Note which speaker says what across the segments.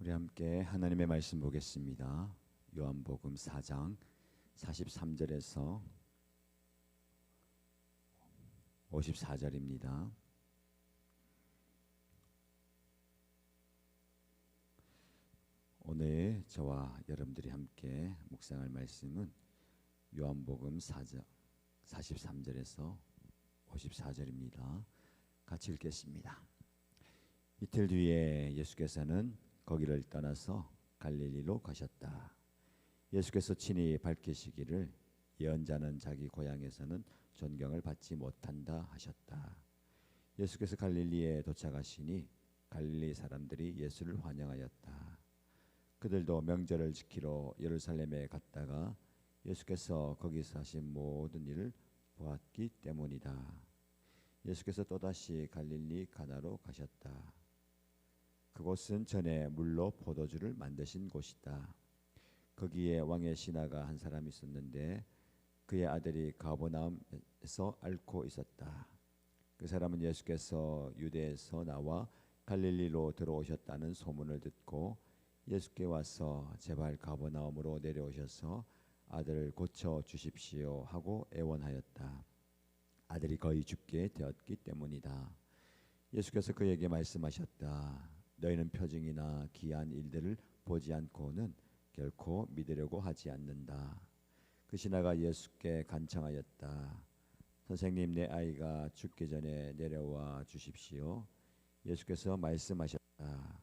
Speaker 1: 우리 함께 하나님의 말씀 보겠습니다. 요한복음 4장 43절에서 54절입니다. 오늘 저와 여러분들이 함께 묵상할 말씀은 요한복음 4장 43절에서 54절입니다. 같이 읽겠습니다. 이틀 뒤에 예수께서는 거기를 떠나서 갈릴리로 가셨다. 예수께서 친히 밝히시기를 예언자는 자기 고향에서는 존경을 받지 못한다 하셨다. 예수께서 갈릴리에 도착하시니 갈릴리 사람들이 예수를 환영하였다. 그들도 명절을 지키러 예루살렘에 갔다가 예수께서 거기서 하신 모든 일을 보았기 때문이다. 예수께서 또다시 갈릴리 가나로 가셨다. 그곳은 전에 물로 포도주를 만드신 곳이다. 거기에 왕의 신하가 한 사람이 있었는데 그의 아들이 가버나움에서 앓고 있었다. 그 사람은 예수께서 유대에서 나와 갈릴리로 들어오셨다는 소문을 듣고 예수께 와서 제발 가버나움으로 내려오셔서 아들을 고쳐 주십시오 하고 애원하였다. 아들이 거의 죽게 되었기 때문이다. 예수께서 그에게 말씀하셨다. 너희는 표징이나 기이한 일들을 보지 않고는 결코 믿으려고 하지 않는다. 그 신하가 예수께 간청하였다. 선생님, 내 아이가 죽기 전에 내려와 주십시오. 예수께서 말씀하셨다.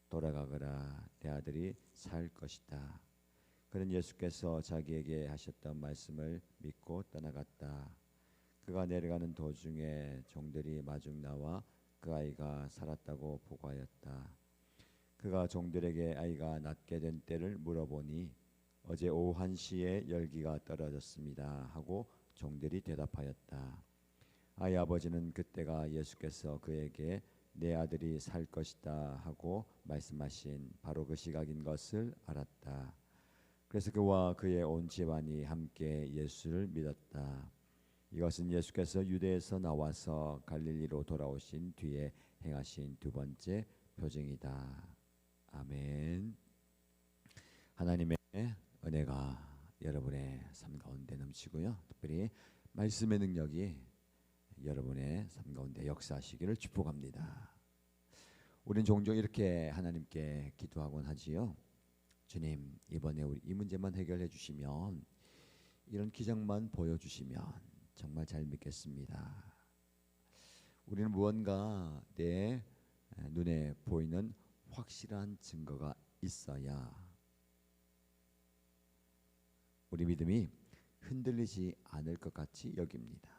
Speaker 1: 돌아가거라, 내 아들이 살 것이다. 그는 예수께서 자기에게 하셨던 말씀을 믿고 떠나갔다. 그가 내려가는 도중에 종들이 마중 나와 그 아이가 살았다고 보고하였다. 그가 종들에게 아이가 낫게 된 때를 물어보니 어제 오후 1시에 열기가 떨어졌습니다 하고 종들이 대답하였다. 아이 아버지는 그때가 예수께서 그에게 내 아들이 살 것이다 하고 말씀하신 바로 그 시각인 것을 알았다. 그래서 그와 그의 온 집안이 함께 예수를 믿었다. 이것은 예수께서 유대에서 나와서 갈릴리로 돌아오신 뒤에 행하신 두 번째 표징이다. 아멘. 하나님의 은혜가 여러분의 삶 가운데 넘치고요. 특별히 말씀의 능력이 여러분의 삶 가운데 역사하시기를 축복합니다. 우리는 종종 이렇게 하나님께 기도하곤 하지요. 주님, 이번에 우리 이 문제만 해결해 주시면, 이런 기적만 보여주시면 정말 잘 믿겠습니다. 우리는 무언가 내 눈에 보이는 확실한 증거가 있어야 우리 믿음이 흔들리지 않을 것 같이 여깁니다.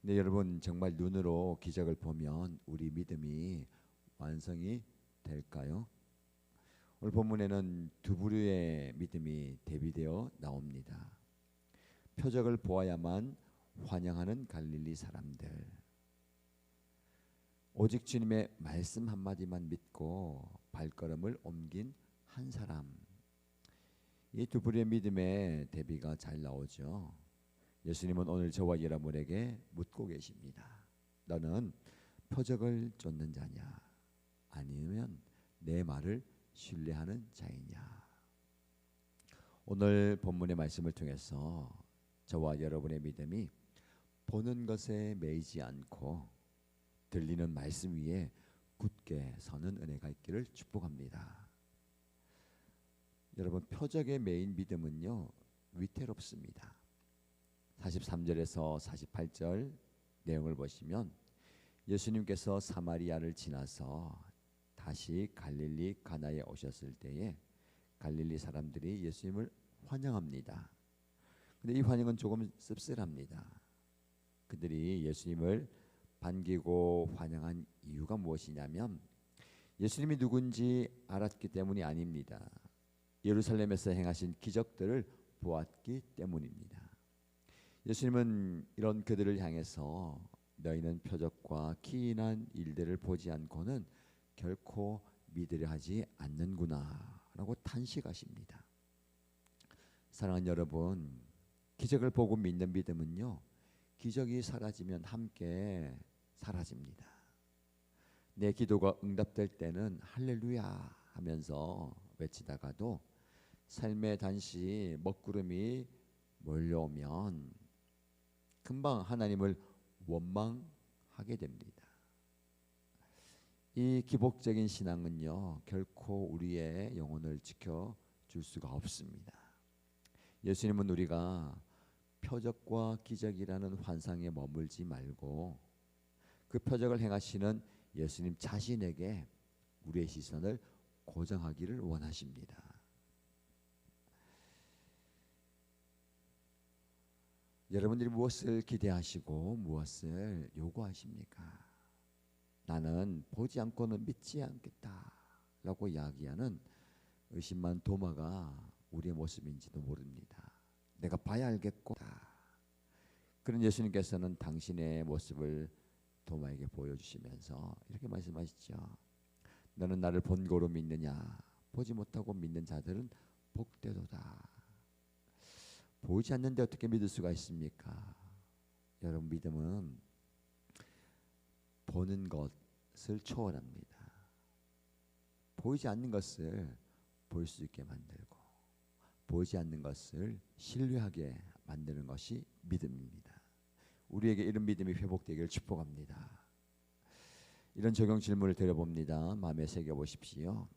Speaker 1: 근데 여러분, 정말 눈으로 기적을 보면 우리 믿음이 완성이 될까요? 오늘 본문에는 두 부류의 믿음이 대비되어 나옵니다. 표적을 보아야만 환영하는 갈릴리 사람들, 오직 주님의 말씀 한마디만 믿고 발걸음을 옮긴 한 사람. 이 두 부류의 믿음의 대비가 잘 나오죠. 예수님은 오늘 저와 여러분에게 묻고 계십니다. 너는 표적을 쫓는 자냐, 아니면 내 말을 신뢰하는 자이냐. 오늘 본문의 말씀을 통해서 저와 여러분의 믿음이 보는 것에 매이지 않고 들리는 말씀 위에 굳게 서는 은혜가 있기를 축복합니다. 여러분, 표적에 매인 믿음은요, 위태롭습니다. 43절에서 48절 내용을 보시면 예수님께서 사마리아를 지나서 다시 갈릴리 가나에 오셨을 때에 갈릴리 사람들이 예수님을 환영합니다. 근데 이 환영은 조금 씁쓸합니다. 그들이 예수님을 반기고 환영한 이유가 무엇이냐면 예수님이 누군지 알았기 때문이 아닙니다. 예루살렘에서 행하신 기적들을 보았기 때문입니다. 예수님은 이런 그들을 향해서 너희는 표적과 기이한 일들을 보지 않고는 결코 믿으려 하지 않는구나 라고 탄식하십니다. 사랑하는 여러분, 기적을 보고 믿는 믿음은요, 기적이 사라지면 함께 사라집니다. 내 기도가 응답될 때는 할렐루야 하면서 외치다가도 삶의 단시 먹구름이 몰려오면 금방 하나님을 원망하게 됩니다. 이 기복적인 신앙은요, 결코 우리의 영혼을 지켜줄 수가 없습니다. 예수님은 우리가 표적과 기적이라는 환상에 머물지 말고 그 표적을 행하시는 예수님 자신에게 우리의 시선을 고정하기를 원하십니다. 여러분들이 무엇을 기대하시고 무엇을 요구하십니까? 나는 보지 않고는 믿지 않겠다 라고 이야기하는 의심만 도마가 우리의 모습인지도 모릅니다. 내가 봐야 알겠고, 그런 예수님께서는 당신의 모습을 도마에게 보여주시면서 이렇게 말씀하시죠. 너는 나를 본고로 믿느냐? 보지 못하고 믿는 자들은 복되도다. 보이지 않는데 어떻게 믿을 수가 있습니까? 여러분, 믿음은 보는 것을 초월합니다. 보이지 않는 것을 볼 수 있게 만들고 보이지 않는 것을 신뢰하게 만드는 것이 믿음입니다. 우리에게 이런 믿음이 회복되기를 축복합니다. 이런 적용 질문을 드려봅니다. 마음에 새겨보십시오.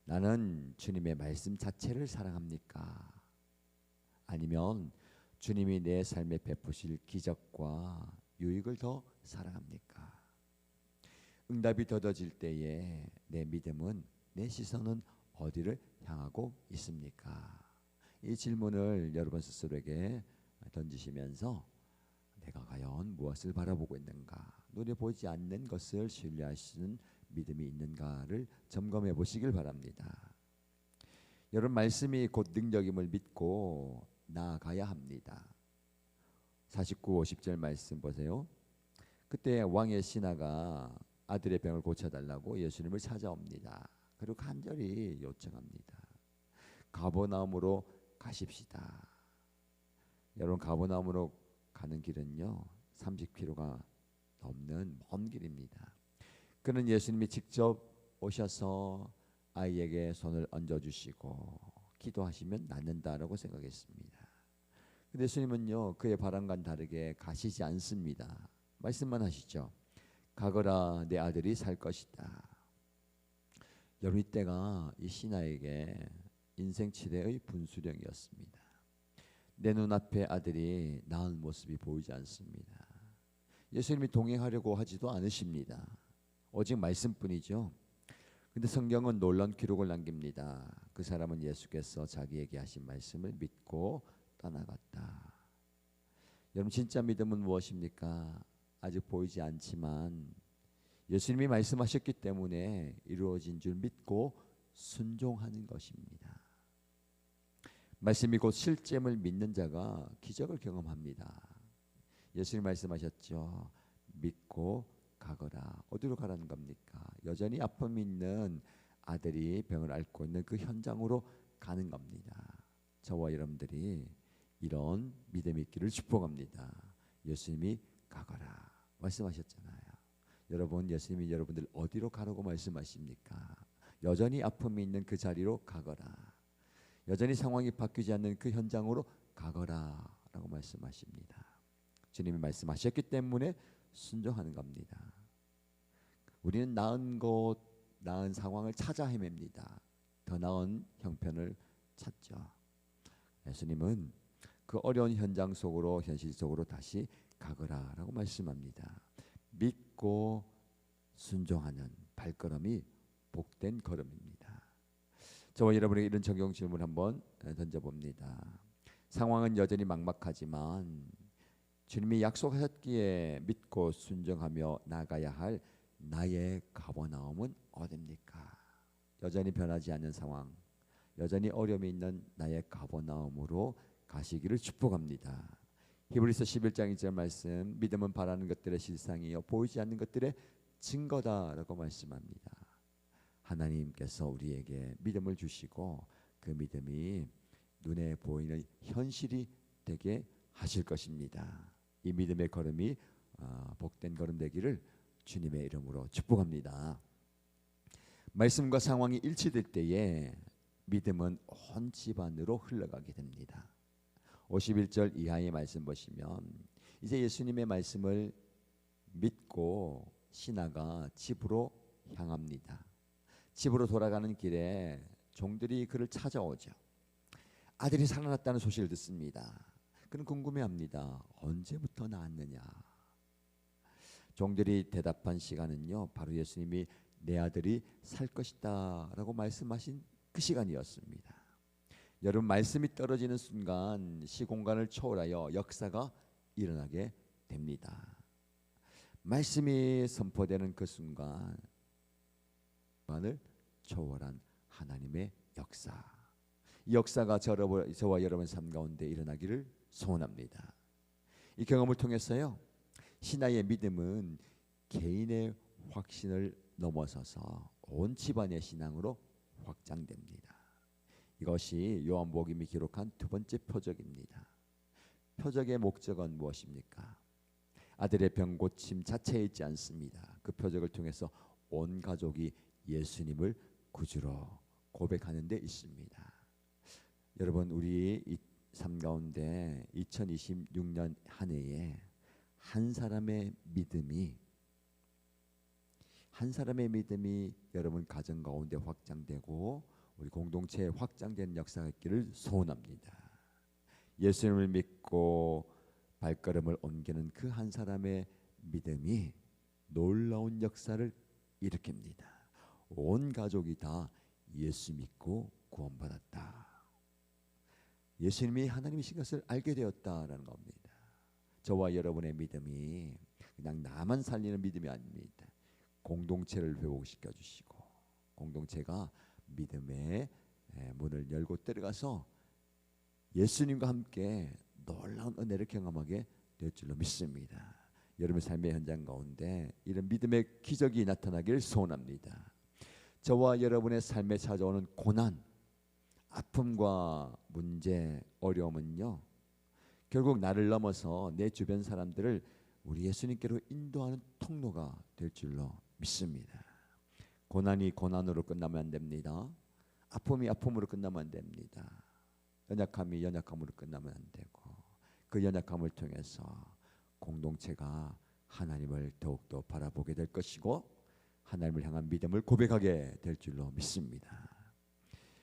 Speaker 1: 나는 주님의 말씀 자체를 사랑합니까? 아니면 주님이 내 삶에 베푸실 기적과 유익을 더 사랑합니까? 응답이 더뎌질 때에 내 믿음은, 내 시선은 어디를 향하고 있습니까? 이 질문을 여러분 스스로에게 던지시면서 내가 과연 무엇을 바라보고 있는가, 눈에 보이지 않는 것을 신뢰하시는 믿음이 있는가를 점검해 보시길 바랍니다. 여러분, 말씀이 곧 능력임을 믿고 나아가야 합니다. 49, 50절 말씀 보세요. 그때 왕의 신하가 아들의 병을 고쳐달라고 예수님을 찾아옵니다. 그리고 간절히 요청합니다. 가버나움으로 가십시다. 여러분, 가버나움으로 가는 길은요 30km가 넘는 먼 길입니다. 그는 예수님이 직접 오셔서 아이에게 손을 얹어주시고 기도하시면 낫는다라고 생각했습니다. 근데 예수님은요 그의 바람과는 다르게 가시지 않습니다. 말씀만 하시죠. 가거라, 내 아들이 살 것이다. 여러분, 이때가 이 신하에게 인생치레의 분수령이었습니다. 내 눈앞에 아들이 낳은 모습이 보이지 않습니다. 예수님이 동행하려고 하지도 않으십니다. 오직 말씀뿐이죠. 근데 성경은 놀라운 기록을 남깁니다. 그 사람은 예수께서 자기에게 하신 말씀을 믿고 떠나갔다. 여러분, 진짜 믿음은 무엇입니까? 아직 보이지 않지만 예수님이 말씀하셨기 때문에 이루어진 줄 믿고 순종하는 것입니다. 말씀이 곧 실제임을 믿는 자가 기적을 경험합니다. 예수님 말씀하셨죠. 믿고 가거라. 어디로 가라는 겁니까? 여전히 아픔이 있는 아들이 병을 앓고 있는 그 현장으로 가는 겁니다. 저와 여러분들이 이런 믿음이 있기를 축복합니다. 예수님이 가거라 말씀하셨잖아요. 여러분, 예수님이 여러분들 어디로 가라고 말씀하십니까? 여전히 아픔이 있는 그 자리로 가거라. 여전히 상황이 바뀌지 않는 그 현장으로 가거라 라고 말씀하십니다. 주님이 말씀하셨기 때문에 순종하는 겁니다. 우리는 나은 곳, 나은 상황을 찾아 헤맵니다. 더 나은 형편을 찾죠. 예수님은 그 어려운 현장 속으로, 현실 속으로 다시 가거라 라고 말씀합니다. 믿고 순종하는 발걸음이 복된 걸음입니다. 저와 여러분에게 이런 적용 질문 한번 던져봅니다. 상황은 여전히 막막하지만 주님이 약속하셨기에 믿고 순종하며 나가야 할 나의 가버나움은 어디입니까? 여전히 변하지 않는 상황, 여전히 어려움이 있는 나의 가버나움으로 가시기를 축복합니다. 히브리서 11장 1절 말씀, 믿음은 바라는 것들의 실상이요 보이지 않는 것들의 증거다라고 말씀합니다. 하나님께서 우리에게 믿음을 주시고 그 믿음이 눈에 보이는 현실이 되게 하실 것입니다. 이 믿음의 걸음이 복된 걸음 되기를 주님의 이름으로 축복합니다. 말씀과 상황이 일치될 때에 믿음은 온 집안으로 흘러가게 됩니다. 51절 이하의 말씀 보시면 이제 예수님의 말씀을 믿고 신하가 집으로 향합니다. 집으로 돌아가는 길에 종들이 그를 찾아오죠. 아들이 살아났다는 소식을 듣습니다. 그는 궁금해합니다. 언제부터 나았느냐? 종들이 대답한 시간은요, 바로 예수님이 내 아들이 살 것이다 라고 말씀하신 그 시간이었습니다. 여러분, 말씀이 떨어지는 순간 시공간을 초월하여 역사가 일어나게 됩니다. 말씀이 선포되는 그 순간 을 초월한 하나님의 역사, 이 역사가 저와 여러분 삶 가운데 일어나기를 소원합니다. 이 경험을 통해서요, 신하의 믿음은 개인의 확신을 넘어서서 온 집안의 신앙으로 확장됩니다. 이것이 요한복음이 기록한 두 번째 표적입니다. 표적의 목적은 무엇입니까? 아들의 병 고침 자체에 있지 않습니다. 그 표적을 통해서 온 가족이 예수님을 구주로 고백하는 데 있습니다. 여러분, 우리 이 삶 가운데 2026년 한 해에 한 사람의 믿음이 여러분 가정 가운데 확장되고 우리 공동체에 확장된 역사가 있기를 소원합니다. 예수님을 믿고 발걸음을 옮기는 그 한 사람의 믿음이 놀라운 역사를 일으킵니다. 온 가족이 다 예수 믿고 구원받았다. 예수님이 하나님이신 것을 알게 되었다라는 겁니다. 저와 여러분의 믿음이 그냥 나만 살리는 믿음이 아닙니다. 공동체를 회복시켜 주시고 공동체가 믿음의 문을 열고 들어가서 예수님과 함께 놀라운 은혜를 경험하게 될 줄로 믿습니다. 여러분의 삶의 현장 가운데 이런 믿음의 기적이 나타나기를 소원합니다. 저와 여러분의 삶에 찾아오는 고난, 아픔과 문제, 어려움은요, 결국 나를 넘어서 내 주변 사람들을 우리 예수님께로 인도하는 통로가 될 줄로 믿습니다. 고난이 고난으로 끝나면 안 됩니다. 아픔이 아픔으로 끝나면 안 됩니다. 연약함이 연약함으로 끝나면 안 되고 그 연약함을 통해서 공동체가 하나님을 더욱더 바라보게 될 것이고 하나님을 향한 믿음을 고백하게 될 줄로 믿습니다.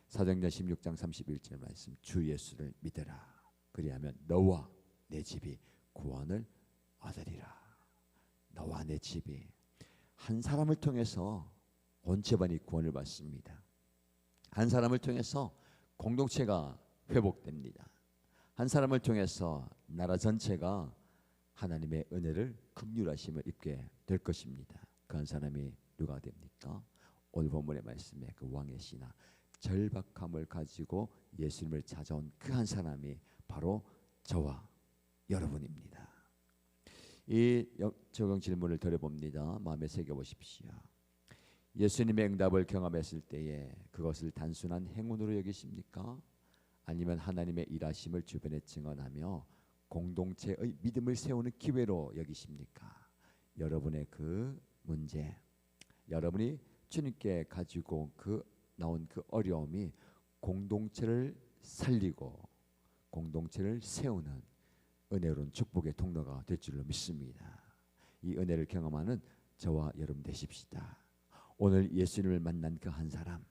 Speaker 1: 사도행전 16장 31절 말씀, 주 예수를 믿으라. 그리하면 너와 내 집이 구원을 얻으리라. 너와 내 집이, 한 사람을 통해서 온 집안이 구원을 받습니다. 한 사람을 통해서 공동체가 회복됩니다. 한 사람을 통해서 나라 전체가 하나님의 은혜를 긍휼하심을 입게 될 것입니다. 그 한 사람이 누가 됩니까? 오늘 본문의 말씀에 그 왕의 신하, 절박함을 가지고 예수님을 찾아온 그 한 사람이 바로 저와 여러분입니다. 이 적용 질문을 드려봅니다. 마음에 새겨보십시오. 예수님의 응답을 경험했을 때에 그것을 단순한 행운으로 여기십니까? 아니면 하나님의 일하심을 주변에 증언하며 공동체의 믿음을 세우는 기회로 여기십니까? 여러분의 그 문제, 여러분이 주님께 가지고 나온 그 어려움이 공동체를 살리고 공동체를 세우는 은혜로운 축복의 통로가 될 줄로 믿습니다. 이 은혜를 경험하는 저와 여러분 되십시다. 오늘 예수님을 만난 그 한 사람,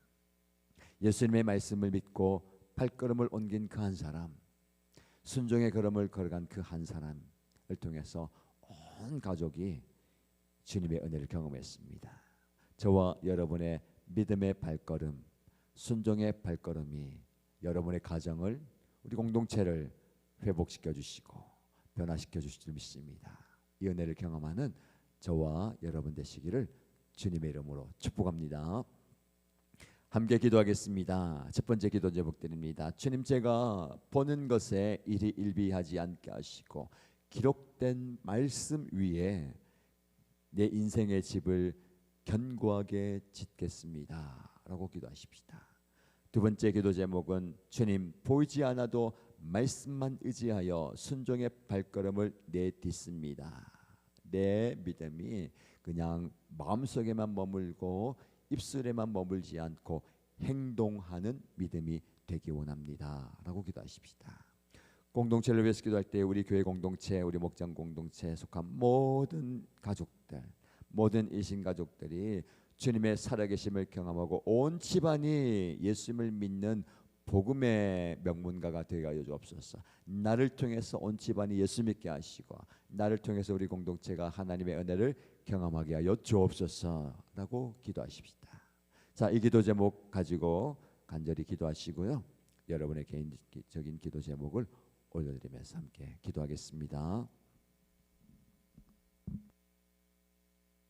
Speaker 1: 예수님의 말씀을 믿고 발걸음을 옮긴 그 한 사람, 순종의 걸음을 걸어간 그 한 사람을 통해서 온 가족이 주님의 은혜를 경험했습니다. 저와 여러분의 믿음의 발걸음, 순종의 발걸음이 여러분의 가정을, 우리 공동체를 회복시켜 주시고 변화시켜 주실 줄 믿습니다. 이 은혜를 경험하는 저와 여러분 되시기를 주님의 이름으로 축복합니다. 함께 기도하겠습니다. 첫 번째 기도 제목 드립니다. 주님, 제가 보는 것에 일이 일비하지 않게 하시고 기록된 말씀 위에 내 인생의 집을 견고하게 짓겠습니다 라고 기도하십시다. 두 번째 기도 제목은 주님, 보이지 않아도 말씀만 의지하여 순종의 발걸음을 내딛습니다. 내 믿음이 그냥 마음속에만 머물고 입술에만 머물지 않고 행동하는 믿음이 되기 원합니다 라고 기도하십시다. 공동체를 위해서 기도할 때 우리 교회 공동체, 우리 목장 공동체에 속한 모든 가족들, 모든 이신 가족들이 주님의 살아계심을 경험하고 온 집안이 예수님을 믿는 복음의 명문가가 되게 하여 주옵소서. 나를 통해서 온 집안이 예수 믿게 하시고 나를 통해서 우리 공동체가 하나님의 은혜를 경험하게 하여 주옵소서라고 기도하십시다. 자, 이 기도 제목 가지고 간절히 기도하시고요. 여러분의 개인적인 기도 제목을 올려드리면서 함께 기도하겠습니다.